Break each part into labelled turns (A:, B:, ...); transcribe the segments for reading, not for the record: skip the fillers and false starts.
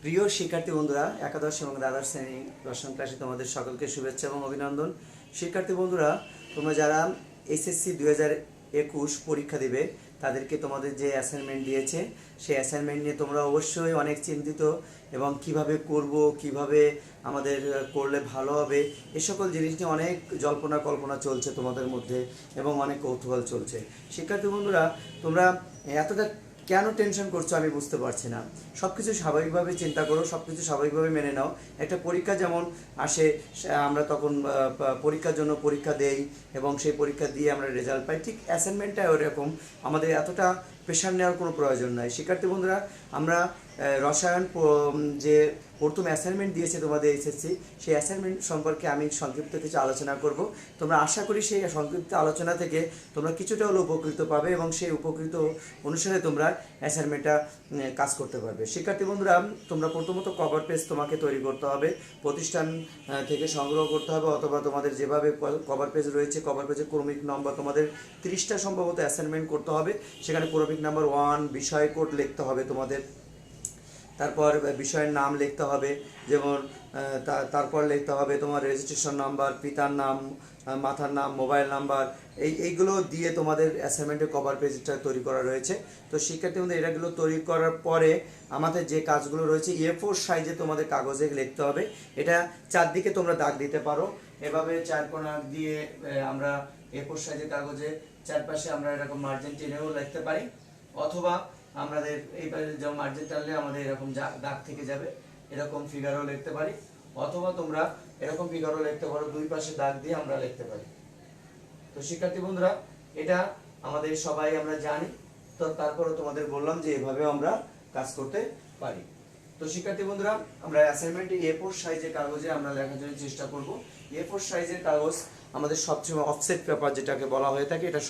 A: প্রিয় শিক্ষার্থী বন্ধুরা, একাদশ এবং দ্বাদশ শ্রেণী দশম ক্লাসে তোমাদের সকলকে শুভেচ্ছা এবং অভিনন্দন। শিক্ষার্থী বন্ধুরা, তোমরা যারা এসএসসি 2021 পরীক্ষা দিবে তাদেরকে তোমাদের যে অ্যাসাইনমেন্ট দিয়েছে সেই অ্যাসাইনমেন্ট নিয়ে তোমরা অবশ্যই অনেক চিন্তিত এবং কিভাবে করব, কিভাবে আমাদের করলে ভালো হবে, এ সকল জিনিস নিয়ে অনেক জল্পনা কল্পনা চলছে তোমাদের মধ্যে এবং অনেক কৌতূহল চলছে। শিক্ষার্থী বন্ধুরা, তোমরা এতটা কেন টেনশন করছো আমি বুঝতে পারছি না। সব কিছু স্বাভাবিকভাবে চিন্তা করো, সব কিছু স্বাভাবিকভাবে মেনে নাও। একটা পরীক্ষা যেমন আসে, আমরা তখন পরীক্ষার জন্য পরীক্ষা দেই এবং সেই পরীক্ষা দিয়ে আমরা রেজাল্ট পাই, ঠিক অ্যাসাইনমেন্টটা ওরকম। আমাদের এতটা প্রেশার নেওয়ার কোনো প্রয়োজন নাই। শিক্ষার্থী বন্ধুরা, আমরা রসায়ন যে প্রথম অ্যাসাইনমেন্ট দিয়েছে তোমাদের এসএসসি, সেই অ্যাসাইনমেন্ট সম্পর্কে আমি সংক্ষিপ্ত কিছু আলোচনা করব। তোমরা আশা করি সেই সংক্ষিপ্ত আলোচনা থেকে তোমরা কিছুটা হলেও উপকৃত পাবে এবং সেই উপকৃত অনুসারে তোমরা অ্যাসাইনমেন্টটা কাজ করতে পারবে। শিক্ষার্থী বন্ধুরা, তোমরা প্রথমত কভার পেজ তোমাকে তৈরি করতে হবে, প্রতিষ্ঠান থেকে সংগ্রহ করতে হবে, অথবা তোমাদের যেভাবে কভার পেজ রয়েছে কভার পেজের ক্রমিক নম্বর তোমাদের 30টা সম্ভবত অ্যাসাইনমেন্ট করতে হবে। সেখানে ক্রমিক নাম্বার 1 বিষয় কোড লিখতে হবে তোমাদের, তারপর বিষয়ের নাম লিখতে হবে, যেমন তারপর লিখতে হবে তোমার রেজিস্ট্রেশন নাম্বার, পিতার নাম, মাতার নাম, মোবাইল নাম্বার, এইগুলো দিয়ে তোমাদের অ্যাসাইনমেন্টের কভার পেজটা তৈরি করা রয়েছে। তো শিক্ষার্থী বন্ধু, এটাগুলো তৈরি করার পরে আমাদের যে কাজগুলো রয়েছে A4 সাইজে তোমাদের কাগজে লিখতে হবে। এটা চারদিকে তোমরা দাগ দিতে পারো, এভাবে চার কোণা দিয়ে আমরা A4 সাইজের কাগজে চারপাশে আমরা এরকম মার্জিন টেনেও লিখতে পারি, অথবা আমাদের এইবারে যেমন মার্জিন টানলে আমাদের এরকম দাগ থেকে যাবে, এরকম ফিগারও লিখতে পারি, অথবা তোমরা এরকম ফিগারও লিখতে পারো, দুই পাশে দাগ দিয়ে আমরা লিখতে পারি। তো শিক্ষার্থী বন্ধুরা, এটা আমাদের সবাই আমরা জানি, তো তারপরে তোমাদের বললাম যে এভাবে আমরা কাজ করতে পারি। তো শিক্ষার্থী বন্ধুরা, আমরা অ্যাসাইনমেন্টে A4 সাইজের কাগজে আমরা লেখার জন্য চেষ্টা করব। A4 সাইজের কাগজ আমাদের সবচেয়ে অফসেট পেপার যেটাকে বলা হয়ে থাকে, এটা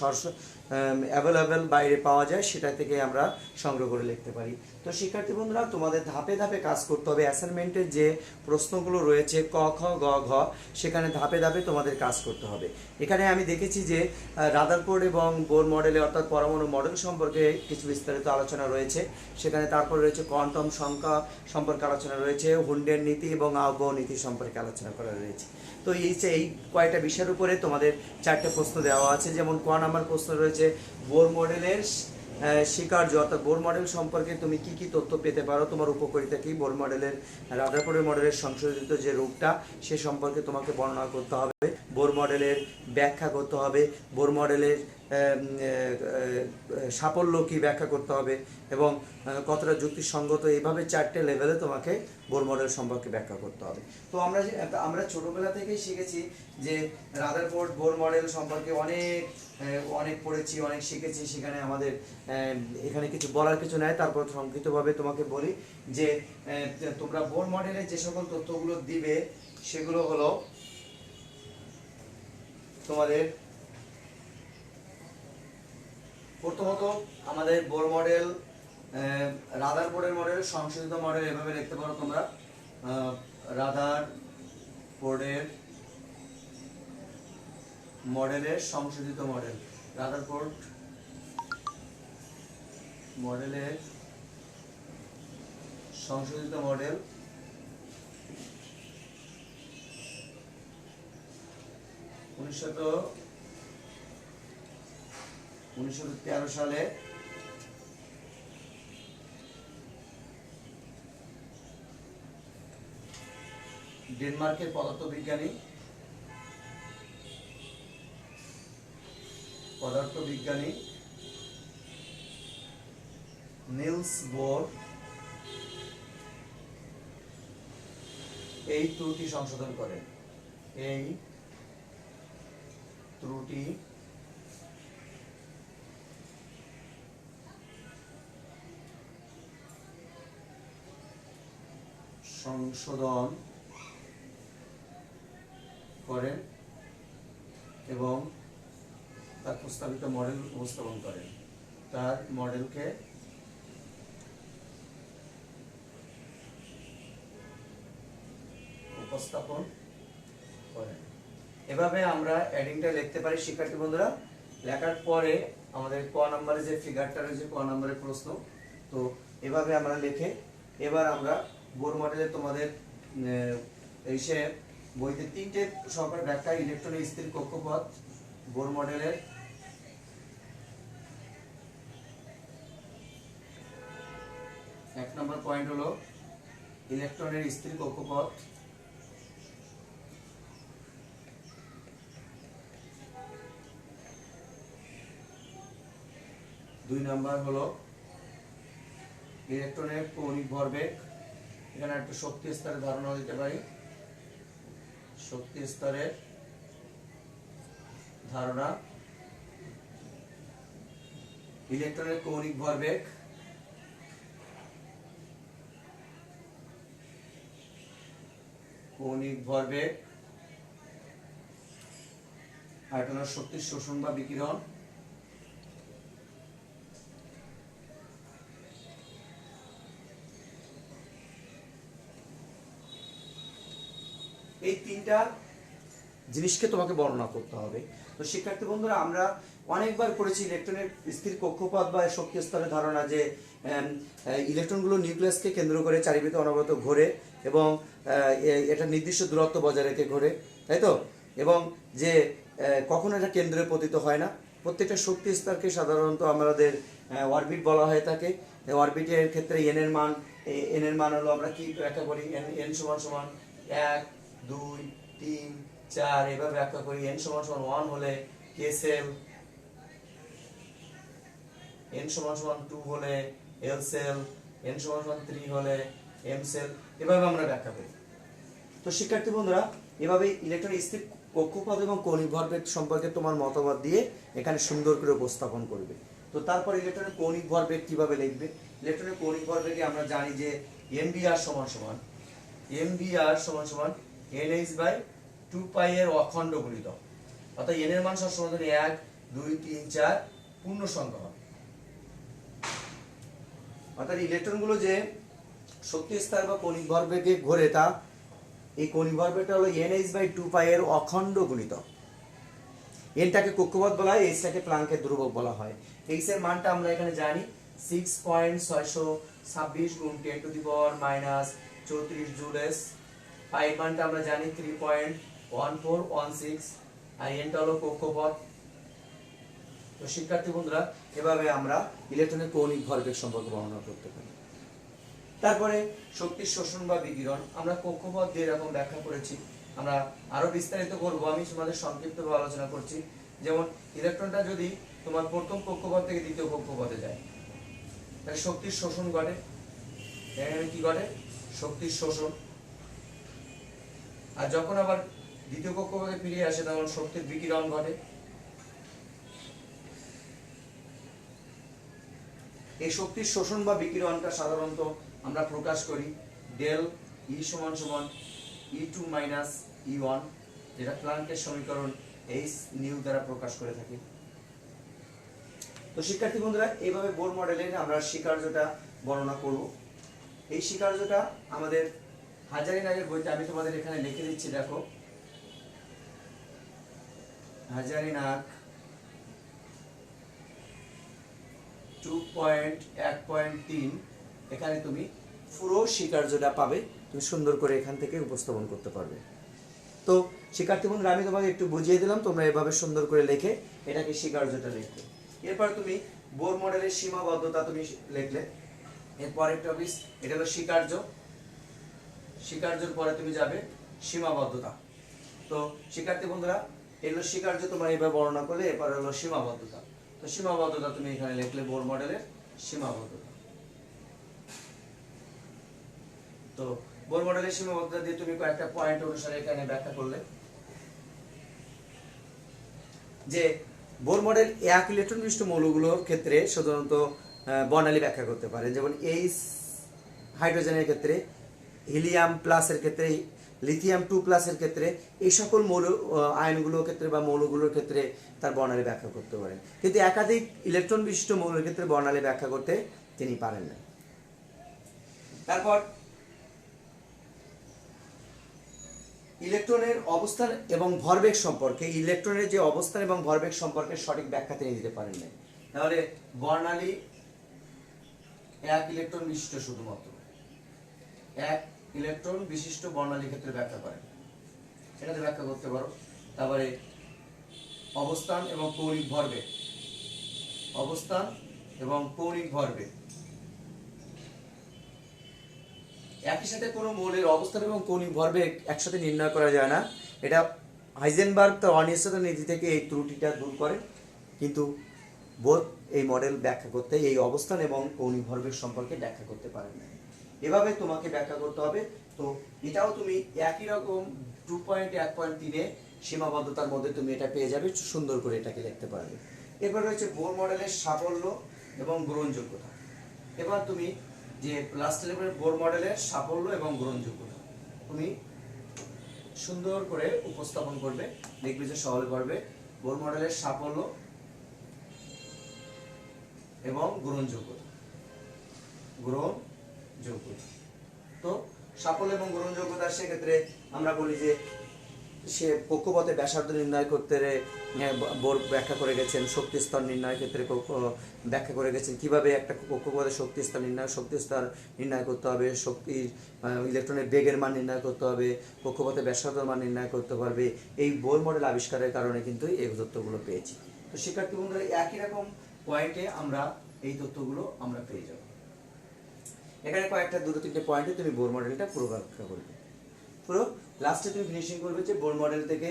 A: অ্যাভেলেবেল বাইরে পাওয়া যায়, সেটা থেকে আমরা সংগ্রহ করে লিখতে পারি। তো শিক্ষার্থী বন্ধুরা, তোমাদের ধাপে ধাপে কাজ করতে হবে। অ্যাসাইনমেন্টের যে প্রশ্নগুলো রয়েছে ক খ গ ঘ, সেখানে ধাপে ধাপে তোমাদের কাজ করতে হবে। এখানে আমি দেখেছি যে রাদারফোর্ড এবং বোর মডেলে অর্থাৎ পরমাণু মডেল সম্পর্কে কিছু বিস্তারিত আলোচনা রয়েছে। সেখানে তারপর রয়েছে কোয়ান্টাম সংখ্যা সম্পর্কে আলোচনা রয়েছে, হুন্ডের নীতি এবং আবহাওয়া নীতি সম্পর্কে আলোচনা করা রয়েছে। তো এই কয়টা বিষয়ের উপরে তোমাদের 4টে প্রশ্ন দেওয়া আছে। যেমন ক নাম্বার প্রশ্ন রয়েছে বোর মডেলের স্বীকার্য, অর্থাৎ বোর মডেল সম্পর্কে তুমি কি কি তথ্য পেতে পারো, তোমার উপকারিতা কি, বোর মডেলের রাদারফোর্ডের মডেলের সংশোধিত যে রূপটা সে সম্পর্কে তোমাকে বর্ণনা করতে হবে, বোর মডেলের ব্যাখ্যা করতে হবে, বোর মডেলের সাফল্য কি ব্যাখ্যা করতে হবে এবং কতটা যুক্তিসঙ্গত, এইভাবে 4টে লেভেলে তোমাকে বোর মডেল সম্পর্কে ব্যাখ্যা করতে হবে। তো আমরা ছোটবেলা থেকেই শিখেছি যে রাদারফোর্ড বোর মডেল সম্পর্কে অনেক পড়েছি, অনেক শিখেছি। সেখানে আমাদের এখানে কিছু বলার কিছু নাই। তারপর সংক্ষিপ্তভাবে তোমাকে বলি যে তোমরা বোর মডেলে যে সকল তথ্যগুলো দিবে সেগুলো হলো তোমাদের প্রথমত আমাদের বোর মডেল, রাদারফোর্ডের মডেল, সংশোধিত মডেল, এভাবে লিখতে পারো তোমরা। রাদারফোর্ডের মডেলের সংশোধিত মডেল, রাদারফোর্ড মডেলের সংশোধিত মডেল 1913 সালে ডেনমার্কের পদার্থবিজ্ঞানী নিলস বোর এই ত্রুটি সংশোধন করেন। এই ত্রুটি সংশোধন করেন এবং তার প্রস্তাবিত মডেল উপস্থাপন করেন, তার মডেলকে উপস্থাপন করেন। এভাবে আমরা অ্যাডিংটা লিখতে পারি। শিক্ষার্থী বন্ধুরা, লেখার পরে আমাদের ক নম্বরে যে ফিগারটা রয়েছে, ক নম্বরের প্রশ্ন, তো এভাবে আমরা লিখে এবার আমরা বোর মডেলে তোমাদের এসে বইতে 3টে সহকারে ব্যাখ্যা ইলেকট্রনের স্থির কক্ষপথ বোর মডেলের। এক নম্বর পয়েন্ট হলো ইলেকট্রনের স্থির কক্ষপথ। দুই নম্বর হলো ইলেকট্রনের কৌণিক ভরবেগ। এখানে একটা শক্তি স্তরের ধারণা দিতে পারি, শক্তি স্তরের ধারণা। ইলেকট্রনের কৌণিক ভরবেগ, কৌণিক ভরবেগ আর একটা শক্তির শোষণ বা বিকিরণ। এই তিনটা জিনিসকে তোমাকে বর্ণনা করতে হবে। তো শিক্ষার্থী বন্ধুরা, আমরা অনেকবার পড়েছি ইলেকট্রনের স্থির কক্ষপথ বা শক্তি স্তরের ধারণা, যে ইলেকট্রনগুলো নিউক্লিয়াসকে কেন্দ্র করে চারিদিকে অনবরত ঘোরে এবং এটা নির্দিষ্ট দূরত্ব বজায় রেখে ঘোরে, তাই তো? এবং যে কখনো এটা কেন্দ্রে পতিত হয় না। প্রত্যেকটা শক্তি স্তরকে সাধারণত আমাদের অরবিট বলা হয়ে থাকে। অরবিটের ক্ষেত্রে এন এর মান হলো, আমরা কি ব্যাখ্যা করি, এন সমান সমান 1 2 3 4 এভাবে ব্যাখ্যা করি। n সমান সমান 1 হলে k সেল, n সমান সমান 2 হলে l সেল, n সমান সমান 3 হলে m সেল, এভাবে আমরা ব্যাখ্যা করি। তো শিক্ষার্থী বন্ধুরা, এভাবে ইলেকট্রনের স্থির কক্ষপথ এবং কৌণিক ভরবেগ সম্পর্কে তোমার মতবাদ দিয়ে এখানে সুন্দর করে উপস্থাপন করবে। তো তারপর ইলেকট্রনের কৌণিক ভরবেগ কিভাবে লিখবে? ইলেকট্রনের কৌণিক ভরবেগে আমরা জানি যে mvr সমান সমান nh/2 পাই এর অখণ্ড গুণিতক, অর্থাৎ n এর মান সবসময় 1 2 3 4 পূর্ণ সংখ্যা হবে। অর্থাৎ ইলেকট্রনগুলো যে শক্তি স্তর বা কৌণিক ভরবেগে ঘোরে, তা এই কৌণিক ভরবেগটা হলো nh/2 পাই এর অখণ্ড গুণিতক। এনটাকে কক্ষপথ বলা হয়, এইচটাকে প্লাঙ্কের ধ্রুবক বলা হয়। এইচ এর মানটা আমরা এখানে জানি 6.626 গুণ 10⁻³ জুলস। পাই মানটা আমরা জানি 3.1416, আর এনটা হলো কক্ষপথ। তো শিক্ষার্থী বন্ধুরা, এভাবে আমরা ইলেকট্রনের কৌণিক ভরবেগ সম্পর্কে বর্ণনা করতে পারি। তারপরে শক্তির শোষণ বা বিকিরণ আমরা কক্ষপথ দিয়ে এরকম ব্যাখ্যা করেছি, আমরা আরো বিস্তারিত করব, আমি তোমাদের সংক্ষিপ্তভাবে আলোচনা করছি। যেমন ইলেকট্রনটা যদি তোমার প্রথম কক্ষপথ থেকে দ্বিতীয় কক্ষপথে যায়, তাহলে শক্তির শোষণ ঘটে। এখানে কি ঘটে? শক্তির শোষণ। আর যখন আবার দ্বিতীয় কক্ষপথে ফিরে আসে, তখন শক্তির বিকিরণ ঘটে। এই শক্তির শোষণ বা বিকিরণটা সাধারণত আমরা প্রকাশ করি ডেল ই সমান সমান E2 মাইনাস E1, যেটা প্লাঙ্কের সমীকরণ এইচ নিউ দ্বারা প্রকাশ করে থাকি। তো শিক্ষার্থী বন্ধুরা, এইভাবে বোর মডেলের আমরা স্বীকার্যটা বর্ণনা করব। এই স্বীকার্যটা আমাদের হাজারিনাগের বইতে আমি তোমাদের এখানে লিখে দিচ্ছি, দেখো। হাজারিনাগ 2.1.3, এখানে তুমি পুরো স্বীকার্যটা পাবে, তুমি সুন্দর করে এখান থেকে উপস্থাপন করতে পারবে। তো শিক্ষার্থী বন্ধুরা, আমি তোমাকে একটু বুঝিয়ে দিলাম, তোমরা এভাবে সুন্দর করে লিখে এটাকে স্বীকার্যটা লিখবে। এরপর তুমি বোর মডেলের সীমাবদ্ধতা তুমি লিখলে। এরপর একটা টপিক, এটা হলো স্বীকার্য। স্বীকার্যের পরে তুমি যাবে সীমাবদ্ধতা। তো শিক্ষার্থী বন্ধুরা, এগুলো স্বীকার্য তোমরা এভাবে বর্ণনা করলে, এরপর হলো সীমাবদ্ধতা। তো সীমাবদ্ধতা তুমি এখানে লিখলে বোর মডেলের সীমাবদ্ধতা। তো বোর মডেলের সীমাবদ্ধতা দিয়ে তুমি কয়েকটা পয়েন্ট অনুসারে এখানে ব্যাখ্যা করলে যে বোর মডেল এক ইলেকট্রন বিশিষ্ট মৌলগুলোর ক্ষেত্রে সাধারণত বর্ণালী ব্যাখ্যা করতে পারে। যেমন এইচ হাইড্রোজেনের ক্ষেত্রে, হিলিয়াম প্লাসের ক্ষেত্রে, লিথিয়াম 2 প্লাসের ক্ষেত্রে, এই সকল মৌল আয়নগুলোর ক্ষেত্রে বা মৌলগুলোর ক্ষেত্রে তার বর্ণালী ব্যাখ্যা করতে পারেন। কিন্তু একাধিক ইলেকট্রন বিশিষ্ট মৌলের ক্ষেত্রে বর্ণালী ব্যাখ্যা করতে তিনি পারেন না। তারপর ইলেকট্রনের অবস্থান এবং ভরবেগ সম্পর্কে, ইলেকট্রনের যে অবস্থান এবং ভরবেগ সম্পর্কে সঠিক ব্যাখ্যা তিনি দিতে পারেন না। তাহলে বর্ণালী এক ইলেকট্রন বিশিষ্ট শুধুমাত্র এক ইলেকট্রন বিশিষ্ট বর্ণালী ক্ষেত্রে ব্যাখ্যা করে, এটাতে ব্যাখ্যা করতে পারো। তারপরে অবস্থান এবং কৌণিক ভরবেগ, অবস্থান এবং কৌণিক ভরবেগ। একই সাথে কোনো মৌলের অবস্থান এবং কৌণিক ভরবেগ একসাথে নির্ণয় করা যায় না। এটা হাইজেনবার্গ তার অনিশ্চয়তা নীতি থেকে এই ত্রুটিটা দূর করে, কিন্তু বোথ এই মডেল ব্যাখ্যা করতে এই অবস্থান এবং কৌণিক ভরবেগ সম্পর্কে ব্যাখ্যা করতে পারেন না। এভাবে তোমাকে ব্যাখ্যা করতে হবে। তো এটাও তুমি একই রকম 2.1.3 সীমাবদ্ধতার মধ্যে তুমি এটা পেয়ে যাবে, সুন্দর করে এটাকে লিখতে পারবে। এরপর রয়েছে বোর মডেলের সাফল্য এবং গ্রহণযোগ্যতা। এবার তুমি যে লাস্ট লেভেলের বোর মডেলের সাফল্য এবং গ্রহণযোগ্যতা তুমি সুন্দর করে উপস্থাপন করবে, দেখবে যে সহলে পারবে। বোর মডেলের সাফল্য এবং গ্রহণযোগ্যতা, গ্রহণযোগ্যতা। তো সাফল্য এবং গ্রহণযোগ্যতা সেক্ষেত্রে আমরা বলি যে সে কক্ষপথে ব্যাসার্ধ নির্ণয় করতে বোর ব্যাখ্যা করে গেছেন, শক্তি স্তর নির্ণয়ের ক্ষেত্রে ব্যাখ্যা করে গেছেন কিভাবে একটা কক্ষপথে শক্তি স্তর নির্ণয় করতে হবে, শক্তির ইলেকট্রনের বেগের মান নির্ণয় করতে হবে, কক্ষপথে ব্যাসার্ধের মান নির্ণয় করতে পারবে। এই বোর মডেল আবিষ্কারের কারণে কিন্তু এই তথ্যগুলো পেয়েছি। তো শিক্ষার্থী বন্ধুরা একই রকম পয়েন্টে আমরা এই তথ্যগুলো আমরা পেয়ে যাব। এখানে কয়েকটা 2-3টে পয়েন্টে তুমি বোর মডেলটা পুরো ব্যাখ্যা করবে। পুরো লাস্টে তুমি ফিনিশিং করবে যে বোর মডেল থেকে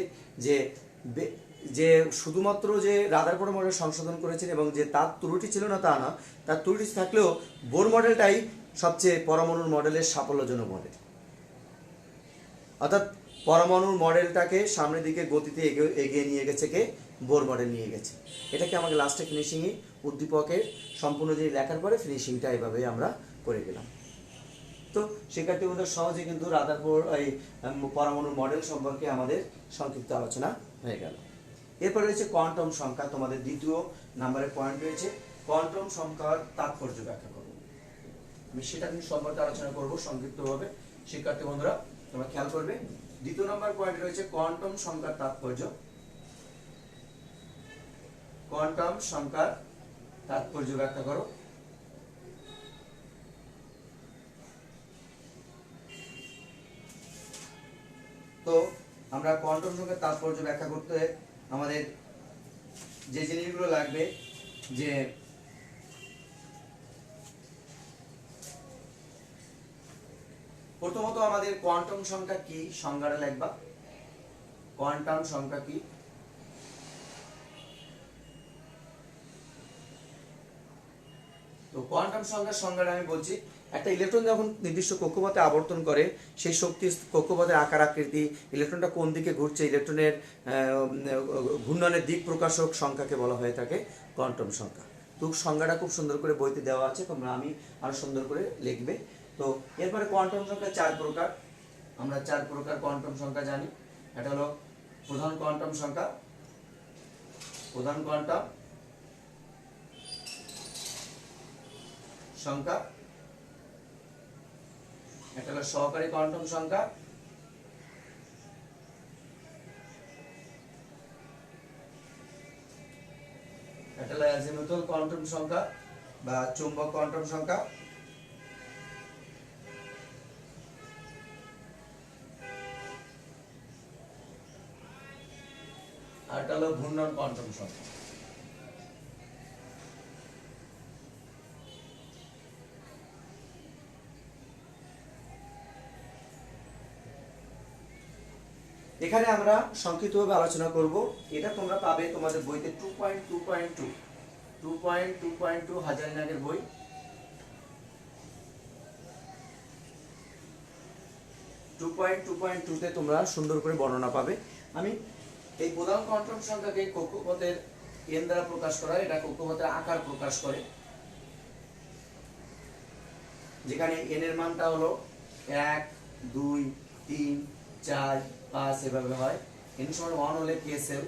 A: যে শুধুমাত্র যে রাদারফোর্ড মডেল সংশোধন করেছেন এবং যে তার ত্রুটি ছিল না তা না, তার ত্রুটি থাকলেও বোর মডেলটাই সবচেয়ে পরমাণুর মডেলের সাফল্যজনক মডেল। অর্থাৎ পরমাণুর মডেলটাকে সামনের দিকে গতিতে এগিয়ে নিয়ে গেছে কে? বোর মডেল নিয়ে গেছে। এটাকে আমাকে লাস্টে ফিনিশিংয়ে উদ্দীপকের সম্পূর্ণ যে লেখার পরে ফিনিশিংটা এইভাবে আমরা করে গেলাম। তো শিক্ষার্থী বন্ধুরা সহজে কিন্তু রাদারফোর্ড এই পরমাণুর মডেল সম্পর্কে আমাদের সংক্ষিপ্ত আলোচনা হয়ে গেল। এরপর রয়েছে কোয়ান্টাম সংখ্যা, তোমাদের দ্বিতীয় নম্বরের পয়েন্ট রয়েছে কোয়ান্টাম সংখ্যার তাৎপর্য ব্যাখ্যা করব। আমি সেটা কিন্তু সম্পর্কে আলোচনা করব সংক্ষিপ্তভাবে। শিক্ষার্থী বন্ধুরা তোমরা খেয়াল করবে, দ্বিতীয় নম্বর পয়েন্ট রয়েছে কোয়ান্টাম সংখ্যার তাৎপর্য। কোয়ান্টাম সংখ্যার তাৎপর্য ব্যাখ্যা করো। তো আমরা কোয়ান্টাম সংখ্যার তাৎপর্য ব্যাখ্যা করতে আমাদের যে জিনিসগুলো লাগবে, যে প্রথমত আমাদের কোয়ান্টাম সংখ্যা কি সংজ্ঞাটা লিখবা। কোয়ান্টাম সংখ্যা কি? তো কোয়ান্টাম সংখ্যার সংজ্ঞাটা আমি বলছি, একটা ইলেকট্রন যখন নির্দিষ্ট কক্ষপথে আবর্তন করে, সেই শক্তি কক্ষপথের আকার আকৃতি, ইলেকট্রনটা কোন দিকে ঘুরছে, ইলেকট্রনের ঘূর্ণনের দিক প্রকাশক সংখ্যাকে বলা হয়ে থাকে কোয়ান্টাম সংখ্যা। তো সংজ্ঞাটা খুব সুন্দর করে বইতে দেওয়া আছে, তোমরা আমি আরো সুন্দর করে লিখবে। তো এরপরে কোয়ান্টাম সংখ্যা 4 প্রকার। আমরা 4 প্রকার কোয়ান্টাম সংখ্যা জানি। এটা হলো প্রধান কোয়ান্টাম সংখ্যা, প্রধান কোয়ান্টাম সংখ্যা, এটা হলো সহকারী কোয়ান্টাম সংখ্যা, এটা হলো অ্যাজিমুথাল কোয়ান্টাম সংখ্যা বা চুম্বক কোয়ান্টাম সংখ্যা, আর এটা হলো ঘূর্ণন কোয়ান্টাম সংখ্যা। এখানে আমরা সংক্ষিপ্তভাবে আলোচনা করব। এটা তোমরা পাবে তোমাদের বইতে 2.2.2 হাজারিনাগের বই। 2.2.2 তোমরা সুন্দর করে বর্ণনা পাবে। আমি এই প্রধান কোয়ান্টাম সংখ্যাকে কক্ষপথের এন দ্বারা প্রকাশ করা, এটা কক্ষপথের আকার প্রকাশ করে, যেখানে এন এর মানটা হলো 1, 2, 3, 4, 5 এভাবে হয়। এন সমান 1 হলে কে সেল,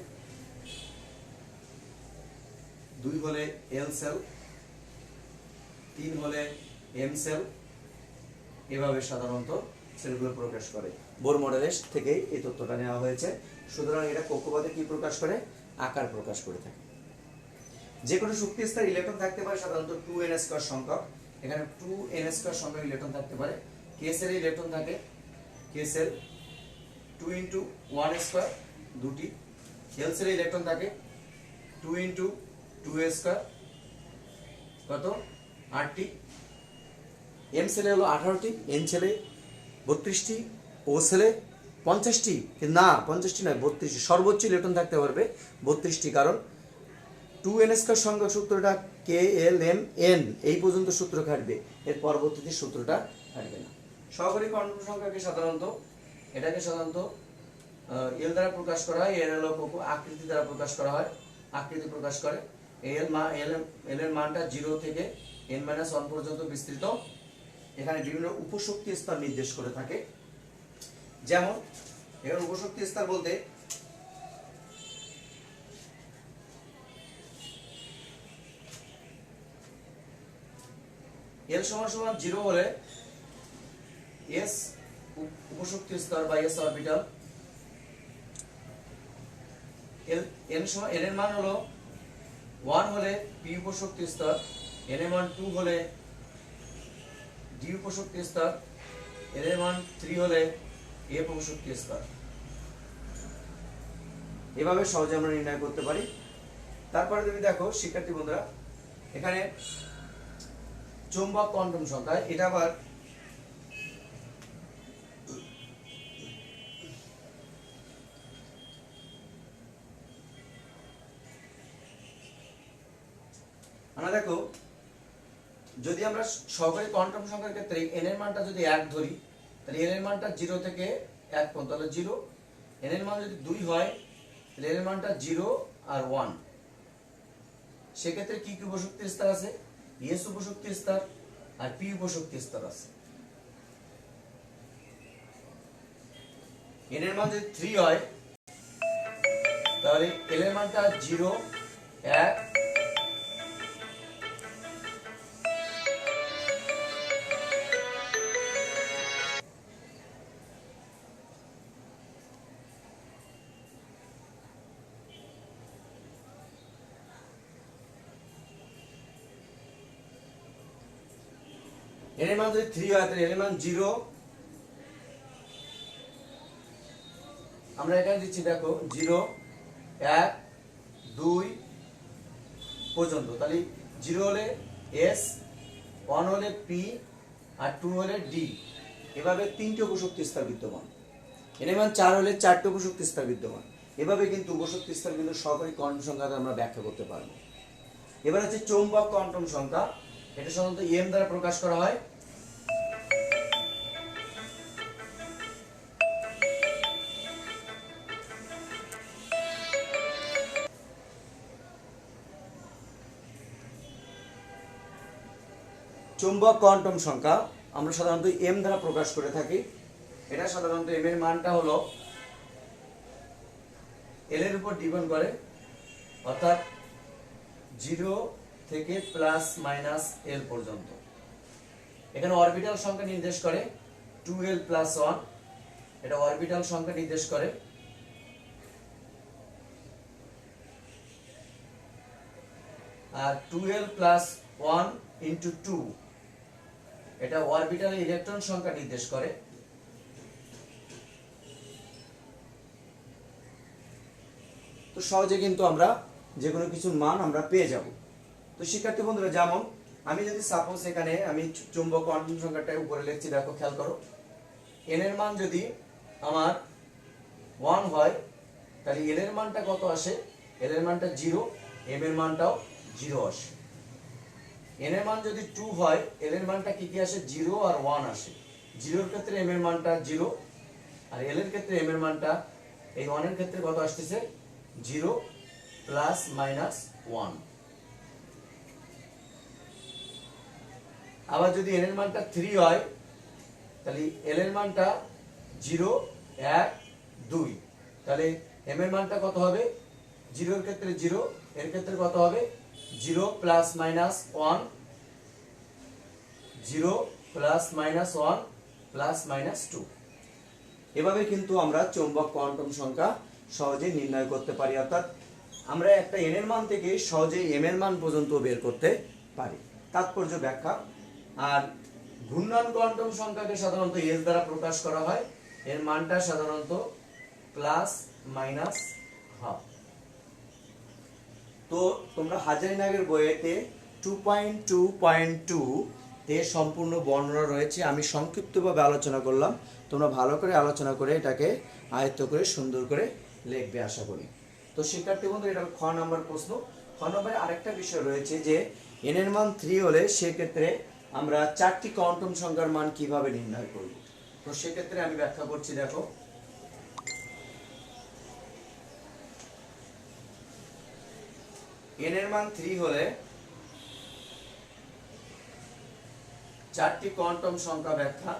A: 2 হলে এল সেল, 3 হলে এম সেল, এভাবে সাধারণত সেলগুলো প্রকাশ করে। বোর মডেলের থেকে এই তথ্যটা নেওয়া হয়েছে। সুতরাং এটা কক্ষপথে কি প্রকাশ করে? আকার প্রকাশ করে থাকে। যে কোনো শক্তি স্তর ইলেকট্রন থাকতে পারে সাধারণত 2n² সংখ্যক। এখানে 2n² সংখ্যক ইলেকট্রন থাকতে পারে। কেসের ইলেকট্রন থাকে কেসের 2 × 1 স্কয়ার দুটি, এল সেলের ইলেকট্রন থাকে 2 × 2 স্কয়ার কত 8টি, এম সেলে হলো 18টি, এন সেলে 32টি, ও সেলে 50টি, কিন্তু না 50টি নয় 32টি, সর্বোচ্চ ইলেকট্রন থাকতে পারবে 32টি, কারণ 2n স্কয়ার সংখ্যক সূত্রটা KLMN এই পর্যন্ত সূত্র খাটবে, এর পরবর্তীতে সূত্রটা খাটবে না। সহকারী কোয়ান্টাম সংখ্যাকে সাধারণত এল দ্বারা প্রকাশ করা হয়, এর আকৃতি দ্বারা প্রকাশ করা হয়, আকৃতি প্রকাশ করে এল এর মানটা 0 থেকে n-1 পর্যন্ত বিস্তৃত, এখানে বিভিন্ন উপশক্তি স্তর নির্দেশ করে থাকে। যেমন এখানে উপশক্তি স্তর বলতে এল সমান 0 হলে এস উপশক্তি স্তর বা এস অরবিটাল, এন এর মান হলো 1 হলে পি উপশক্তি স্তর, এন এর মান 2 হলে ডি উপশক্তি স্তর, এন এর মান 3 হলে এফ উপশক্তি স্তর। এভাবে সহজে আমরা নির্ণয় করতে পারি। তারপরে তুমি দেখো শিক্ষার্থী বন্ধুরা, এখানে চৌম্বক কোয়ান্টাম সংখ্যা, এটা আবার আমরা দেখো যদি আমরা সহকারী কোয়ান্টাম সংখ্যার ক্ষেত্রে n এর মানটা যদি 1 ধরি, তাহলে n এর মানটা 0 থেকে 1 পর্যন্ত, তাহলে 0, n এর মান যদি 2 হয় তাহলে n এর মানটা 0 আর 1। সেক্ষেত্রে কি কি উপশক্তি স্তর আছে? এস উপশক্তি স্তর আর পি উপশক্তি স্তর আছে। n এর মান যদি 3 হয় তাহলে l এর মানটা 0, 1, n এর মান যদি 3 হয় তাহলে l এর মান 0, আমরা এখানে দিচ্ছি দেখো 0, 1, 2 পর্যন্ত, তাহলে 0 হলে s, 1 হলে p আর 2 হলে d, এভাবে 3টি উপশক্তি স্তর বিদ্যমান। n এর মান 4 হলে 4টি উপশক্তি স্তর বিদ্যমান। এভাবে কিন্তু উপশক্তি স্তর কিন্তু সহকারী কোয়ান্টাম সংখ্যা আমরা ব্যাখ্যা করতে পারবো। এবার হচ্ছে চৌম্বক কোয়ান্টাম সংখ্যা, এটা সাধারণত m দ্বারা প্রকাশ করা হয়। চৌম্বক কোয়ান্টাম সংখ্যা আমরা সাধারণত m দ্বারা প্রকাশ করে থাকি। এটা সাধারণত m এর মানটা হলো l এর উপর ডিপেন্ড করে, অর্থাৎ 0 থেকে +- l পর্যন্ত। এখানে অরবিটাল সংখ্যা নির্দেশ করে 2l+1, এটা অরবিটাল সংখ্যা নির্দেশ করে। আর 2l+1 × 2 এটা অরবিটাল ইলেকট্রন সংখ্যা নির্দেশ করে। তো সহজে কিন্তু আমরা যে কোনো কিছুর মান আমরা পেয়ে যাব। তো শিক্ষার্থী বন্ধুরা, যেমন আমি যদি সাপোজ এখানে আমি চৌম্বক কোয়ান্টাম সংখ্যাটা উপরে লিখছি, দেখো খেয়াল করো, n এর মান যদি আমার 1 হয় তাহলে l এর মানটা কত আসে? l এর মানটা 0, m এর মানটাও 0 আসে। n এর মান যদি 2 হয় l এর মানটা কি কি আসে? 0 আর 1 আসে। 0 এর ক্ষেত্রে m এর মানটা 0 আর l এর ক্ষেত্রে m এর মানটা, এই 1 এর ক্ষেত্রে কত আসতেছে? 0 +- 1। আবার যদি n এর মানটা 3 হয় তাহলে l এর মানটা 0, 1, 2, তাহলে m এর মানটা কত হবে? 0 এর ক্ষেত্রে 0, এর ক্ষেত্রে কত হবে? 0 +- 1, 0 +- 1 +- 2। এভাবে কিন্তু আমরা চৌম্বক কোয়ান্টাম সংখ্যা সহজে নির্ণয় করতে পারি, অর্থাৎ আমরা একটা n এর মান থেকে সহজে m এর মান পর্যন্ত বের করতে পারি। তাৎপর্য ব্যাখ্যা। আর ঘূর্ণন কোয়ান্টাম সংখ্যাকে সাধারণত এস দ্বারা প্রকাশ করা হয়, এর মানটা সাধারণত প্লাস মাইনাস হাফ। তো তোমরা হাজারিনাগের বইয়েতে 2.2.2 তে সম্পূর্ণ বর্ণনা রয়েছে, আমি সংক্ষিপ্তভাবে আলোচনা করলাম, তোমরা ভালো করে আলোচনা করে এটাকে আয়ত্ত করে সুন্দর করে লিখবে আশা করি। তো শিক্ষার্থী বন্ধু, এটা খ নাম্বার প্রশ্ন। খ নম্বরে আরেকটা বিষয় রয়েছে যে এন এর মান 3 হলে সেক্ষেত্রে আমরা 4টি কোয়ান্টাম সংখ্যার মান কিভাবে নির্ণয় করব। তো সেক্ষেত্রে আমি ব্যাখ্যা করছি, দেখো এন এর মান 3 হলে 4টি কোয়ান্টাম সংখ্যা ব্যাখ্যা।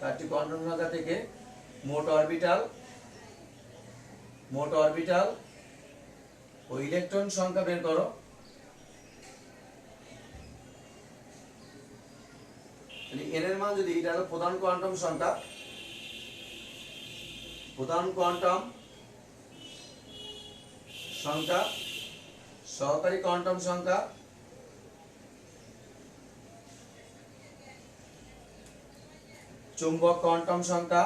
A: 4টি কোয়ান্টাম সংখ্যা থেকে মোট অরবিটাল ও ইলেকট্রন সংখ্যা বের করো। এন এর মান যদি, এটা হলো প্রধান কোয়ান্টাম সংখ্যা, সহকারী কোয়ান্টাম সংখ্যা, চুম্বক কোয়ান্টাম সংখ্যা,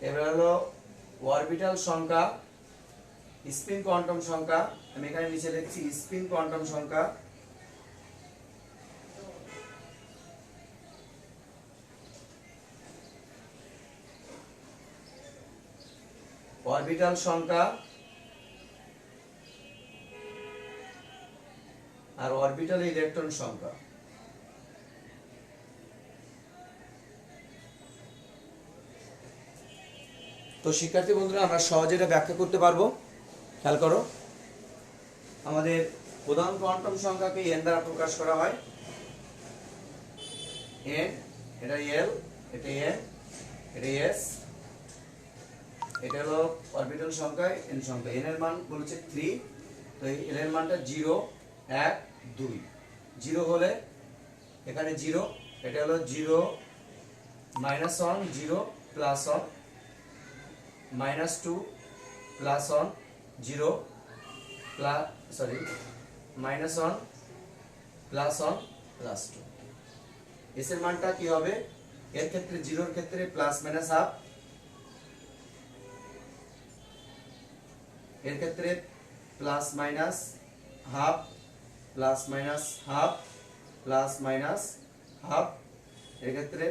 A: এবার হলো অরবিটাল সংখ্যা, স্পিন কোয়ান্টাম সংখ্যা, আমি এখানে নিচে লিখছি স্পিন কোয়ান্টাম সংখ্যা, অরবিটাল সংখ্যা আর অরবিটাল ইলেকট্রন সংখ্যা। তো শিক্ষার্থী বন্ধুরা, আমরা সহজে এটা ব্যাখ্যা করতে পারবো। খেয়াল করো, আমাদের প্রধান কোয়ান্টাম সংখ্যাকে এন দ্বারা প্রকাশ করা হয়। এন, এটা এল, এটা এন, এটা এস, এটা হলো অরবিটাল সংখ্যা, এন সংখ্যা। এন এর মান বলেছে 3, তো এল এর মানটা 0, 1, 2। 0 হলে এখানে 0, এটা হলো 0 -1, 0 +1, -2 +1, 0 -1 +1 +2। এস এর মানটা কি হবে? এর ক্ষেত্রে 0 এর ক্ষেত্রে প্লাস মাইনাস হাফ, এর ক্ষেত্রে plus minus half, plus minus half, plus minus half, এর ক্ষেত্রে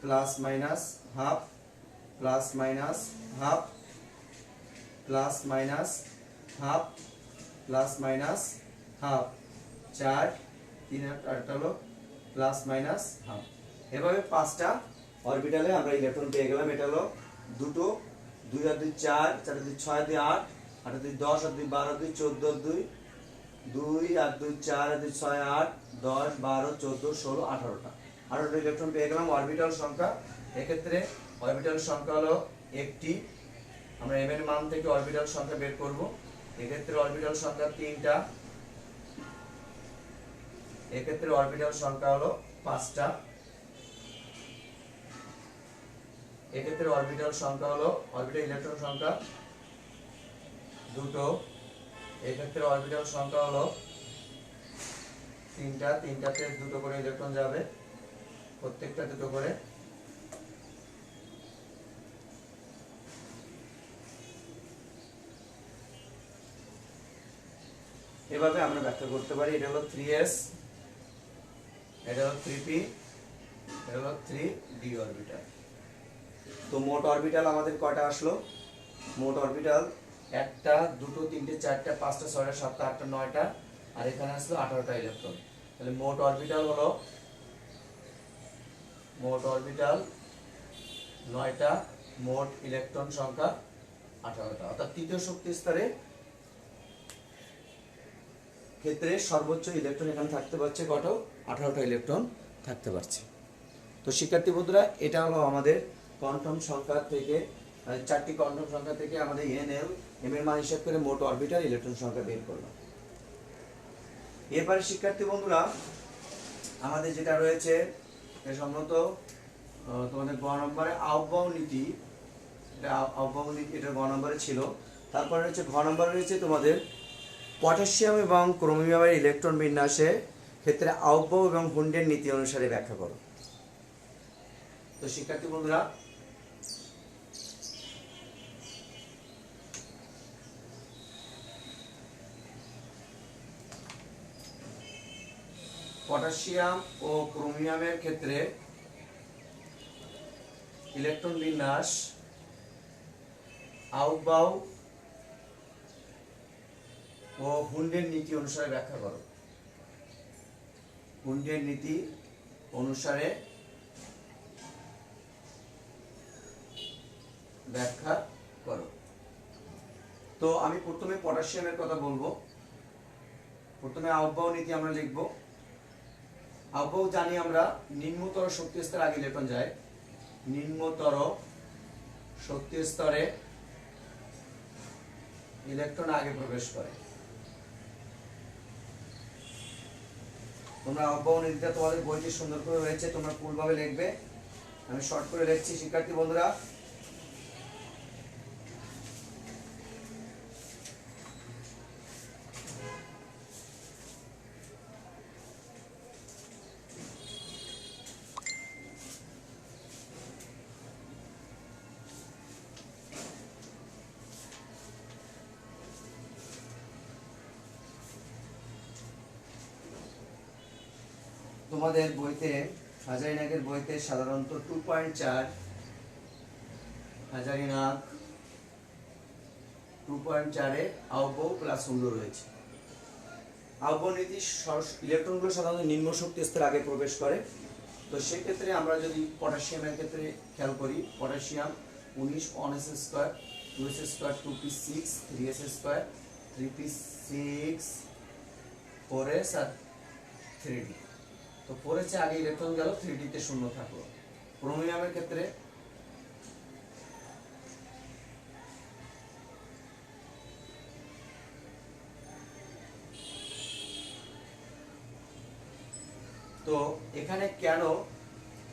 A: plus minus half, plus minus half, plus minus half, plus minus half, 4, 3 আরটা হলো প্লাস মাইনাস হাফ। এভাবে 5টা অরবিটালে আমরা ইলেকট্রন পেয়ে গেলাম। এটা হলো দুটো, 2 আর 2 4, 4 আর 2 6 আর 2 8, 8 আর 2 10, আর 2 12, 2 14, 2 আর 2 4 আর 2 6 8, 10 12 14 16 18টা 18টা ইলেকট্রন পেয়ে গেলাম। অরবিটাল সংখ্যা, এক্ষেত্রে অরবিটাল সংখ্যা হলো একটি, আমরা এম এর মান থেকে অরবিটাল সংখ্যা বের করব। এক্ষেত্রে অরবিটাল সংখ্যা 3টা, এক্ষেত্রে অরবিটাল সংখ্যা হলো 5টা, এক্ষেত্রে অরবিটাল সংখ্যা হলো, অরবিটাল ইলেকট্রন সংখ্যা 2টো, এক্ষেত্রে অরবিটাল সংখ্যা হলো 3টা, 3টাতে 2টো করে ইলেকট্রন যাবে, প্রত্যেকটা 2টো করে। এভাবে আমরা ব্যাখ্যা করতে পারি। এটা হলো 3s, এটা হলো 3p, এটা হলো 3d অরবিটাল। তো মোট অরবিটাল আমাদের কয়টা আসলো? মোট অরবিটাল 1টা 2টো 3টে 4টা 5টা 6টা 7টা 8টা 9টা, আর এখানে আসলো 18টা ইলেকট্রন। তাহলে মোট অরবিটাল হলো, মোট অরবিটাল 9টা, মোট ইলেকট্রন সংখ্যা 18টা। অর্থাৎ তৃতীয় শক্তি স্তরে ক্ষেত্রে সর্বোচ্চ ইলেকট্রন এখানে থাকতে পারছে কত? 18টা ইলেকট্রন থাকতে পারছে। তো শিক্ষার্থী বন্ধুরা, এটা হলো আমাদের কোয়ান্টাম সংখ্যা থেকে, 4টি কোয়ান্টাম সংখ্যা থেকে আমাদের এন, এল, এম এর মান হিসাব করে মোট অরবিটাল ইলেকট্রন সংখ্যা বের করলাম। এরপরে শিক্ষার্থী বন্ধুরা, আমাদের যেটা রয়েছে সম্ভবত তোমাদের 12 নম্বরে আহ্বায়ক নীতি, আহ্বাবক নীতি, এটা গ নম্বরে ছিল। তারপরে রয়েছে ঘ নম্বরে রয়েছে তোমাদের পটাশিয়াম এবং ক্রোমিয়ামের ইলেকট্রন বিন্যাসে ক্ষেত্রে আহ্বাবক এবং হুন্ডের নীতি অনুসারে ব্যাখ্যা করো। তো শিক্ষার্থী বন্ধুরা, পটাশিয়াম ও ক্রোমিয়ামের ক্ষেত্রে ইলেকট্রন বিন্যাস আহ্বাবক ও হুন্ডের নীতি অনুসারে ব্যাখ্যা করো। হুন্ডের নীতি অনুসারে ব্যাখ্যা করো। তো আমি প্রথমে পটাশিয়ামের কথা বলবো। প্রথমে আহ্বাবক নীতি আমরা লিখব। আহ্বাবক জানি আমরা নিম্নতর শক্তি স্তরে আগে ইলেকট্রন যায়, নিম্নতর শক্তি স্তরে ইলেকট্রন আগে প্রবেশ করে। তোমরা আহ্বাবক নীতিটা তোমাদের বইটি সুন্দর করে রয়েছে, তোমরা ভুলভাবে লিখবে, আমি শর্ট করে লিখছি শিক্ষার্থী বন্ধুরা। তোমাদের বইতে হাজারিনাগের বইতে সাধারণত 2.4 হাজারিনাগ 2.4-এ আহ্বাবক প্লাস হুন্ড রয়েছে। আহ্বাবক নীতি ইলেকট্রনগুলো সাধারণত নিম্ন শক্তি স্তরে আগে প্রবেশ করে। তো সেক্ষেত্রে আমরা যদি পটাশিয়ামের ক্ষেত্রে খেয়াল করি, potassium 19 1s square 2s square 2p6 3s square 3p6 4s আর 3d। তো 4s এ আগে ইলেকট্রন গেল, 3d তে শূন্য থাকলো। ক্রোমিয়ামের ক্ষেত্রে তো এখানে কেন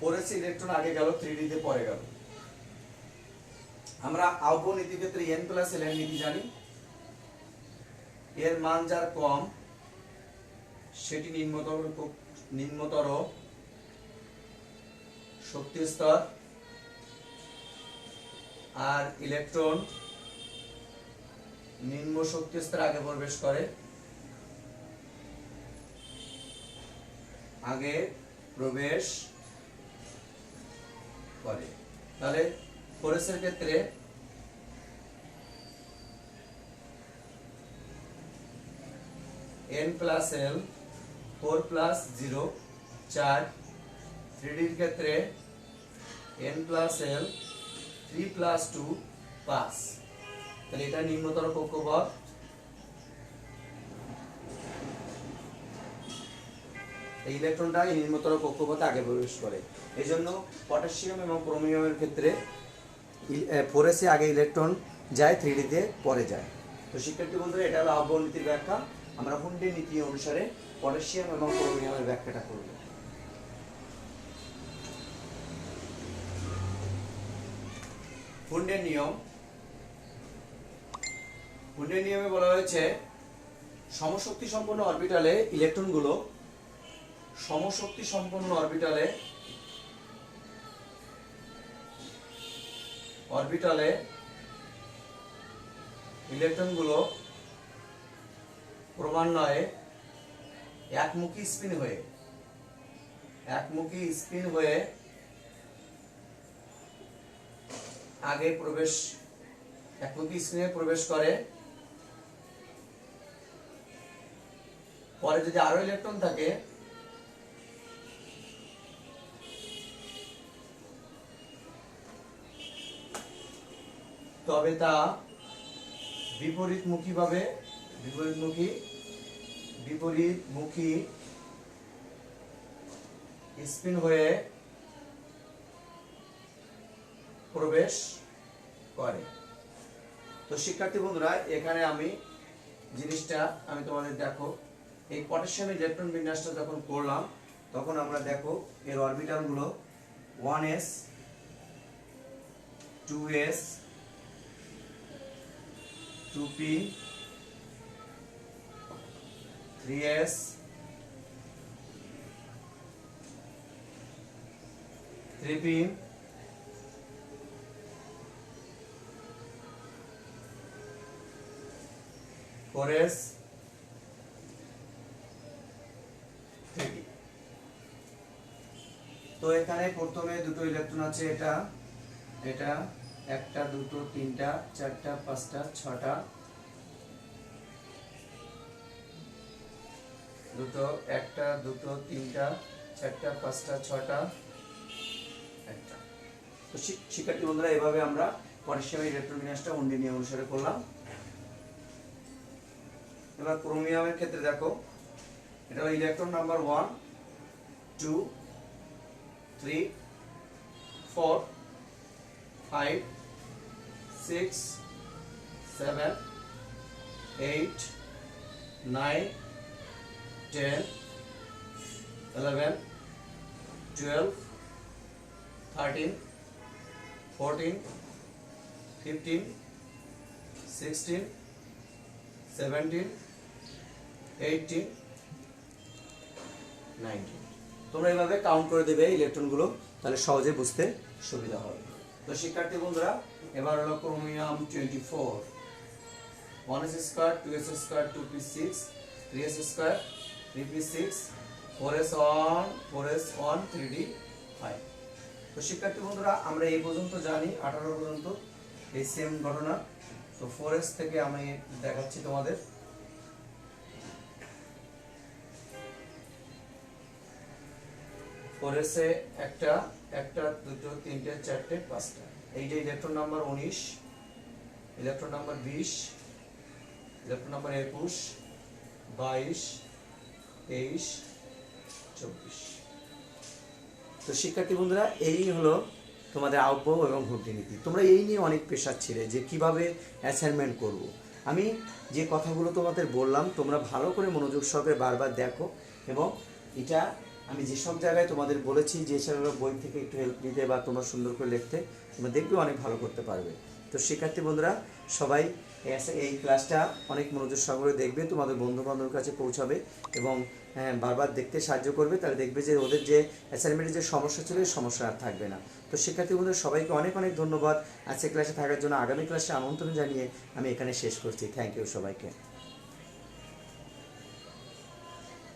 A: 4s ইলেকট্রন আগে গেল, 3d তে পরে গেল? আমরা আহ্বাবক নীতির ক্ষেত্রে n + ln নীতি জানি। এর মান যার কম সেটি নিম্নতর শক্তি স্তর, আর ইলেকট্রন নিম্ন শক্তি স্তরে আগে প্রবেশ করে, তাহলে 4s এর ক্ষেত্রে n + l 4 + 0 4, 3d এর ক্ষেত্রে n + l 3 + 2 5। তাহলে এটা নিম্নতর কক্ষপথ। এই ইলেকট্রনটা এই নিম্নতর কক্ষপথে আগে প্রবেশ করে। এজন্য পটাশিয়াম এবং ক্রোমিয়ামের ক্ষেত্রে 4s এ আগে ইলেকট্রন যায়, 3d তে পরে যায়। তো শিক্ষার্থী বন্ধুরা, এটা হলো আহ্বাবক নীতির ব্যাখ্যা। আমরা হুন্ডের নীতি অনুসারে পটাশিয়াম এবং ক্রোমিয়ামের ব্যাখ্যাটা করব। হুন্ডের নিয়ম। হুন্ডের নিয়মে বলা হয়েছে সমশক্তি সম্পন্ন অরবিটালে ইলেকট্রনগুলো সমশক্তি সম্পন্ন অরবিটালে ইলেকট্রনগুলো ক্রমান্বয়ে একমুখী স্পিন হয়ে আগে একমুখী স্পিনে প্রবেশ করে। পরে যদি আরো ইলেকট্রন থাকে তবে তা বিপরীতমুখী স্পিন হয়ে প্রবেশ করে। তো শিক্ষার্থী বন্ধুরা, এখানে আমি তোমাদের দেখো, এই পটাশিয়ামের ইলেকট্রন বিন্যাসটা যখন করলাম তখন আমরা দেখো এর অরবিটাল গুলো 1s 2s 2p 3s 3p 4s 3p। তো এখানে প্রথমে দুটো ইলেকট্রন আছে, এটা এটা একটা দুটো তিনটা চারটা পাঁচটা ছটা, দুটো একটা দুটো তিনটা চারটা পাঁচটা ছটা একটা। তো শিক্ষার্থী বন্ধুরা, এভাবে আমরা পটাশিয়ামের ইলেকট্রন বিন্যাসটা হুন্ডি নিয়ম অনুসারে করলাম। এবার ক্রোমিয়ামের ক্ষেত্রে দেখো, এটা হলো ইলেকট্রন নাম্বার 1 2 3 4 5 6 7 8 9 10 11 12 13 14 15 16 17 18 19। তোমরা এইভাবে কাউন্ট করে দেবে ইলেকট্রনগুলো, তাহলে সহজে বুঝতে সুবিধা হবে। তো শিক্ষার্থী বন্ধুরা, এবার হলো chromium 24, 1s square 2s square 2p6 3s square 3p6 4s 1 3d5। তো শিক্ষার্থী বন্ধুরা, আমরা এই পর্যন্ত জানি 18 পর্যন্ত এই সেম ঘটনা। তো 4s থেকে আমি দেখাচ্ছি তোমাদের। ফোরেসে একটা একটা দুটো তিনটে চারটে পাঁচটা, এই যে electron number 19, electron number 20, electron number 21, 22, 23, 24। তো শিক্ষার্থী বন্ধুরা, এই হলো তোমাদের আউটবো এবং হুড্ডি নীতি। তোমরা এই নিয়ে অনেক প্রেশার ছিলে যে কিভাবে অ্যাসাইনমেন্ট করব। আমি যে কথাগুলো তোমাদের বললাম, তোমরা ভালো করে মনোযোগ সহকারে বারবার দেখো, এবং এটা আমি যেসব জায়গায় তোমাদের বলেছি যে সেগুলো বই থেকে একটু হেল্প নিতে বা তোমরা সুন্দর করে লিখতে, তোমরা দেখবে অনেক ভালো করতে পারবে। তো শিক্ষার্থী বন্ধুরা, সবাই এই ক্লাসটা অনেক মনোযোগ সহকারে দেখবে, তোমাদের বন্ধু বান্ধবের কাছে পৌঁছাবে এবং বারবার দেখতে সাহায্য করবে। তাহলে দেখবে যে ওদের যে অ্যাসাইনমেন্টের যে সমস্যা ছিল, এই সমস্যা আর থাকবে না। তো শিক্ষার্থী বন্ধুরা, সবাইকে অনেক অনেক ধন্যবাদ আজকে ক্লাসে থাকার জন্য। আগামী ক্লাসে আমন্ত্রণ জানিয়ে আমি এখানে শেষ করছি। থ্যাংক ইউ সবাইকে।